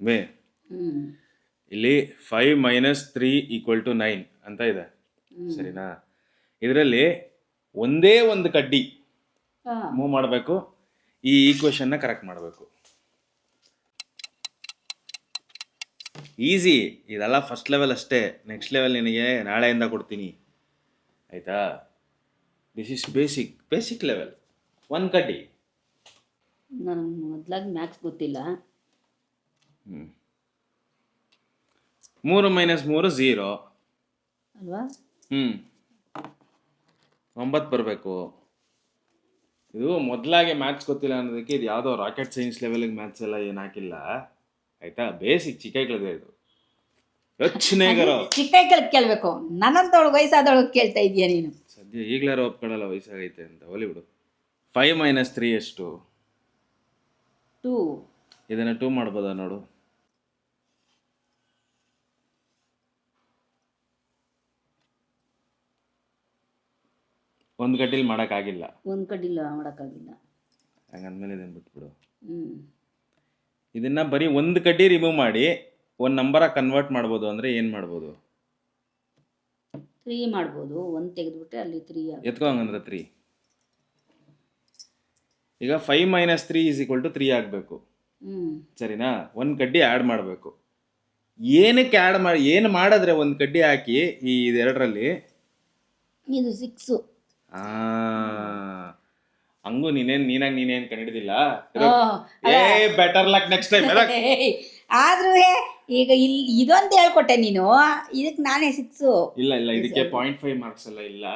ಮೇ ಹ್ಮ್ ಇಲ್ಲಿ 5 minus 3 equal to 9 ಅಂತ ಇದೆ, ಸರಿನಾ? ಇದರಲ್ಲಿ ಒಂದೇ ಒಂದು ಕಡ್ಡಿ ಹಾ ಮೂವ್ ಮಾಡಬೇಕು, ಈ ಈಕ್ವೇಶನ್ನ ಕರೆಕ್ಟ್ ಮಾಡಬೇಕು. ಈಸಿ, ಇದೆಲ್ಲ ಫಸ್ಟ್ ಲೆವೆಲ್ ಅಷ್ಟೇ. ನೆಕ್ಸ್ಟ್ ಲೆವೆಲ್ ನಿನಗೆ ನಾಳೆಯಿಂದ ಕೊಡ್ತೀನಿ, ಆಯಿತಾ? This is basic level. ಒಂದು ಕಡ್ಡಿ. ನನಗೆ ಮೊದ್ಲಾಗಿ ಮ್ಯಾಥ್ಸ್ ಗೊತ್ತಿಲ್ಲ. 3 ಮೈನಸ್ 3 0 ಅಲ್ವಾ? 9 ಬರಬೇಕು. ಇದು ಮೊದಲಾಗೆ ಮ್ಯಾಥ್ಸ್ ಗೊತ್ತಿಲ್ಲ ಅನ್ನೋದಕ್ಕೆ ಇದು ಯಾವುದೋ ರಾಕೆಟ್ ಸೈನ್ಸ್ ಲೆವೆಲಿಗೆ ಮ್ಯಾಥ್ಸ್ ಎಲ್ಲ ಏನು ಹಾಕಿಲ್ಲ, ಆಯಿತಾ? ಬೇಸಿಕ್ ಚಿಕ್ಕೈಗಳದೆ ಇದು. ಯೋಚನೆಗರೋ ಚಿಕ್ಕ ಕೇಳಬೇಕು, ನನ್ನಂತವಳು ವಯಸ್ಸಾದವಳು ಕೇಳ್ತಾ ಇದೀಯ ನೀನು. ಸದ್ಯ ಈಗಲಾರು ಒಪ್ಕೊಳ್ಳಲ್ಲ ವಯಸ್ಸಾಗೈತೆ ಅಂತ, ಹೋಲಿ ಬಿಡು. 5 ಮೈನಸ್ 3 ಎಷ್ಟು? 2. ಇದನ್ನು 2 ಮಾಡ್ಬೋದಾ ನೋಡು. ಒಂದು ಗಡ್ಡಿಲಿ ಮಾಡೋಕ್ಕಾಗಿಲ್ಲ, ಒಂದು ಕಡ್ಡಿಲ್ಲ ಮಾಡೋಕ್ಕಾಗಿಲ್ಲ. ಹಂಗಂದ್ಮೇಲೆ ಇದನ್ನು ಬಿಟ್ಬಿಡು. ಹ್ಮ್ ಇದನ್ನು ಬರೀ ಒಂದು ಕಡ್ಡಿ ರಿಮೂವ್ ಮಾಡಿ ಒಂದು ನಂಬರಾಗಿ ಕನ್ವರ್ಟ್ ಮಾಡ್ಬೋದು ಅಂದರೆ ಏನು ಮಾಡ್ಬೋದು? 3 ಮಾಡ್ಬೋದು. 1 ತೆಗೆದುಬಿಟ್ರೆ ಅಲ್ಲಿ 3 ಎತ್ಕೋ ಹಂಗಂದ್ರೆ 3. ಈಗ 5 ಮೈನಸ್ 3 ಈಸ್ ಈಕ್ವಲ್ ಟು 3 ಆಗಬೇಕು, ಸರಿನಾ? ಒಂದು ಕಡ್ಡಿ ಆ್ಯಡ್ ಮಾಡಬೇಕು. ಏನಕ್ಕೆ ಆ್ಯಡ್ ಮಾಡಿ, ಏನು ಮಾಡಿದ್ರೆ ಒಂದು ಕಡ್ಡಿ ಹಾಕಿ ಈ ಇದೆರಡರಲ್ಲಿ? ಇದು 6. ಹಂಗೂ ನೀನೇನು ಕಂಡಿಡಿದಿಲ್ಲ. Better luck next time. ಆದ್ರೂ ಈಗ ಇಲ್ಲಿ ಇದೊಂದು ಹೇಳ್ಕೊಟ್ಟೆ ನೀನು, ಇದಕ್ಕೆ ನಾನೇ 6. ಇಲ್ಲ ಇದಕ್ಕೆ 0.5 ಮಾರ್ಕ್ಸ್ ಎಲ್ಲ ಇಲ್ಲ.